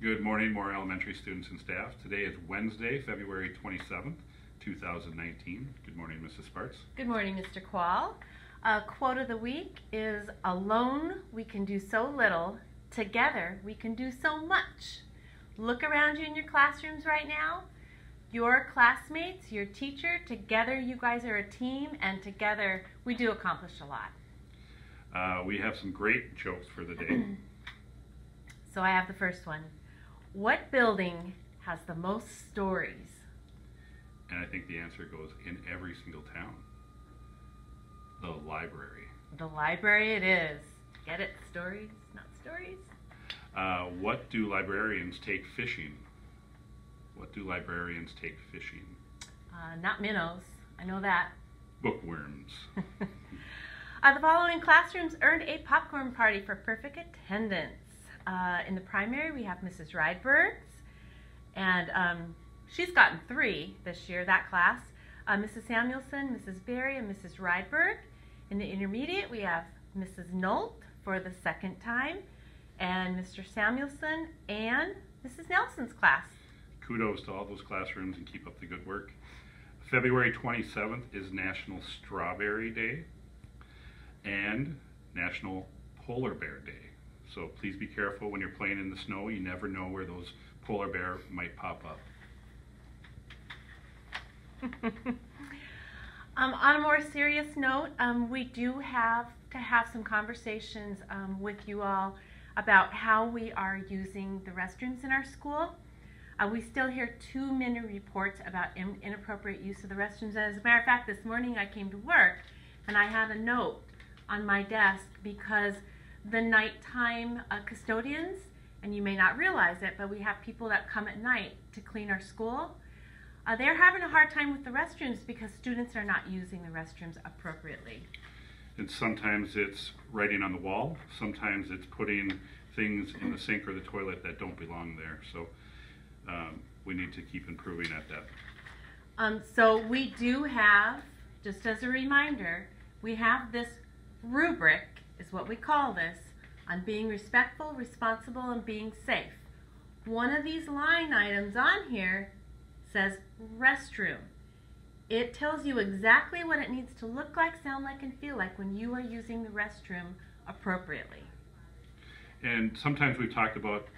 Good morning, Moore Elementary students and staff. Today is Wednesday, February 27th, 2019. Good morning, Mrs. Sparks. Good morning, Mr. Quall. Quote of the week is, "Alone we can do so little, together we can do so much." Look around you in your classrooms right now. Your classmates, your teacher, together you guys are a team, and together we do accomplish a lot. We have some great jokes for the day. So I have the first one. What building has the most stories? And I think the answer goes in every single town. The library. The library it is. Get it? Stories, not stories. What do librarians take fishing? What do librarians take fishing? Not minnows. I know that. Bookworms. The following classrooms earned a popcorn party for perfect attendance. In the primary, we have Mrs. Rydberg's, and she's gotten 3 this year, that class. Mrs. Samuelson, Mrs. Berry, and Mrs. Rydberg. In the intermediate, we have Mrs. Nolt for the 2nd time, and Mr. Samuelson and Mrs. Nelson's class. Kudos to all those classrooms and keep up the good work. February 27th is National Strawberry Day and National Polar Bear Day. So please be careful when you're playing in the snow. You never know where those polar bear might pop up. On a more serious note, we do have to have some conversations with you all about how we are using the restrooms in our school. We still hear too many reports about inappropriate use of the restrooms. As a matter of fact, this morning I came to work and I had a note on my desk because the nighttime custodians, and you may not realize it, but we have people that come at night to clean our school. They're having a hard time with the restrooms because students are not using the restrooms appropriately. And sometimes it's writing on the wall. Sometimes it's putting things in the sink or the toilet that don't belong there. So we need to keep improving at that. So we do have, just as a reminder, we have this rubric, is what we call this, on being respectful, responsible, and being safe. One of these line items on here says restroom. It tells you exactly what it needs to look like, sound like, and feel like when you are using the restroom appropriately. And sometimes we've talked about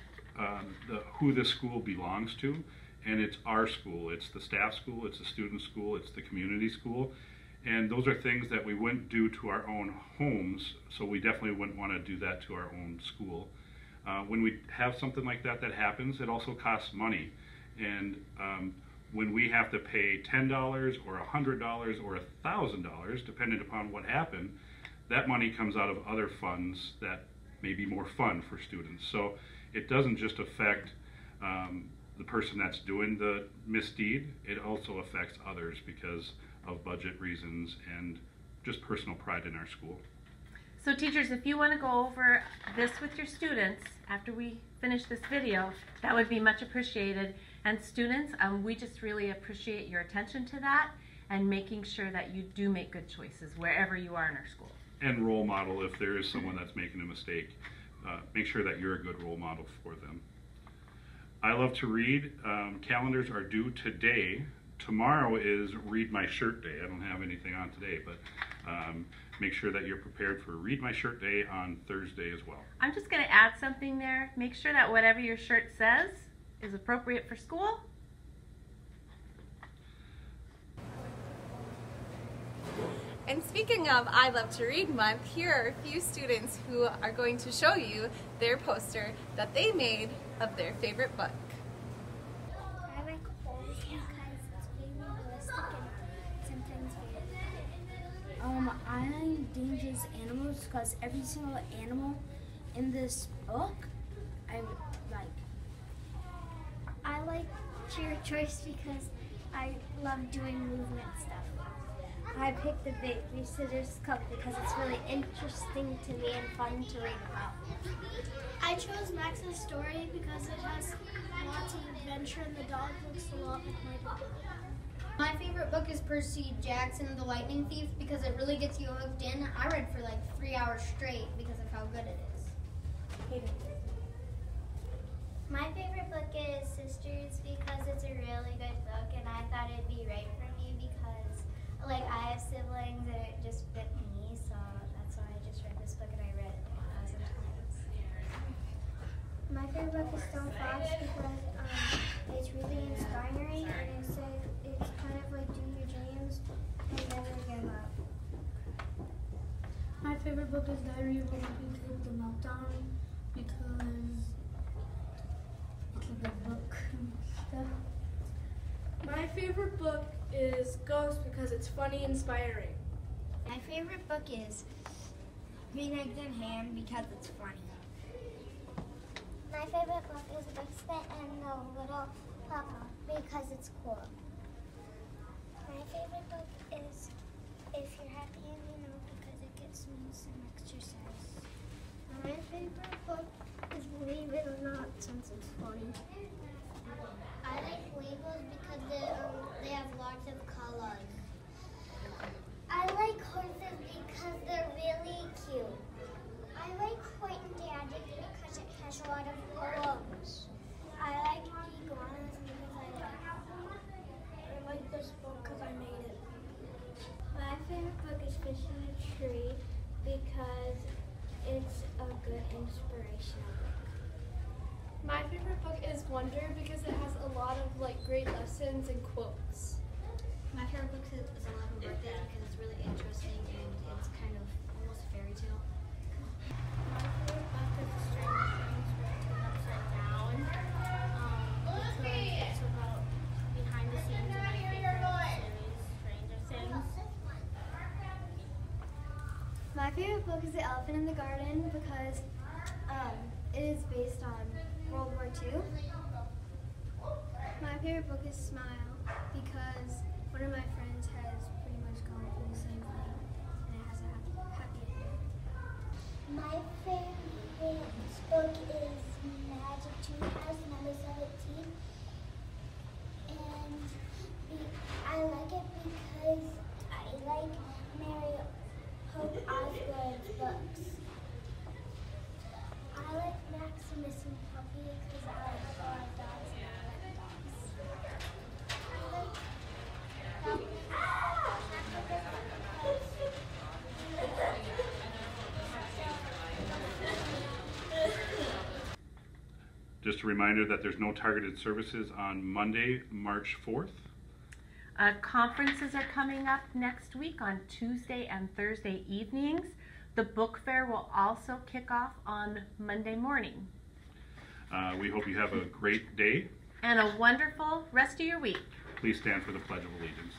who this school belongs to, and it's our school. It's the staff school, it's the student school, it's the community school. And those are things that we wouldn't do to our own homes, so we definitely wouldn't want to do that to our own school. When we have something like that happens, it also costs money. And when we have to pay $10 or $100 or $1,000, depending upon what happened, that money comes out of other funds that may be more fun for students. So it doesn't just affect the person that's doing the misdeed, it also affects others because of budget reasons and just personal pride in our school. So teachers, if you want to go over this with your students after we finish this video, that would be much appreciated. And students, we just really appreciate your attention to that and making sure that you do make good choices wherever you are in our school. And role model, if there is someone that's making a mistake, make sure that you're a good role model for them. I love to read. Calendars are due today. Tomorrow is Read My Shirt Day. I don't have anything on today, but make sure that you're prepared for Read My Shirt Day on Thursday as well. I'm just going to add something there. Make sure that whatever your shirt says is appropriate for school. And speaking of I Love to Read Month, here are a few students who are going to show you their poster that they made of their favorite book. I like Holes because it's very realistic and sometimes very I like Dangerous Animals because every single animal in this book I like. I like Cheer Choice because I love doing movement stuff. I picked the Babysitter's Cup because it's really interesting to me and fun to read about. I chose Max's Story because it has lots of adventure and the dog looks a lot like my dog. My favorite book is Percy Jackson, The Lightning Thief, because it really gets you hooked in. I read for like 3 hours straight because of how good it is. My favorite book is Sisters because it's a really good book, and I thought it'd be right for me because, like, I have siblings and it just fit me, so that's why I just read this book and I read it 1,000 times. My favorite book is Stone Fox because it's really inspiring and it's kind of like do your dreams and never give up. My favorite book is Diary of a Wimpy Kid, The Meltdown, because it's a good book and stuff. My favorite book is Ghost because it's funny and inspiring. My favorite book is Green Eggs and Ham because it's funny. My favorite book is Biscuit and the Little Papa because it's cool. My favorite book is If You're Happy and You Know because it gives me some exercise. My favorite book is Believe It or Not since it's funny. I like labels because they have lots of colors. I like horses because they're really cute. I like Hoyt and Dandy because it has a lot of poems. I like iguanas because I like this book because I made it. My favorite book is Fish in a Tree because it's a good inspirational book. My favorite book is Wonder because it has a lot of great lessons and quotes. My favorite book is 11 Birthdays because it's really interesting and it's kind of almost a fairy tale. My favorite book is Stranger Things Written Upside Down because it's about behind the scenes of my favorite series, Stranger Things. My favorite book is The Elephant in the Garden because it is based on World War II. My favorite book is Smile because one of my friends has pretty much gone through the same thing and it has a happy ending. My favorite book is Magic Tree House number 17. And I like it because I like Mary Hope Osgood's books. I like Maximus and Puppy because I like a lot of dogs and I like dogs. I like Puppy Just a reminder that there's no targeted services on Monday, March 4th. Conferences are coming up next week on Tuesday and Thursday evenings. The book fair will also kick off on Monday morning. We hope you have a great day. And a wonderful rest of your week. Please stand for the Pledge of Allegiance.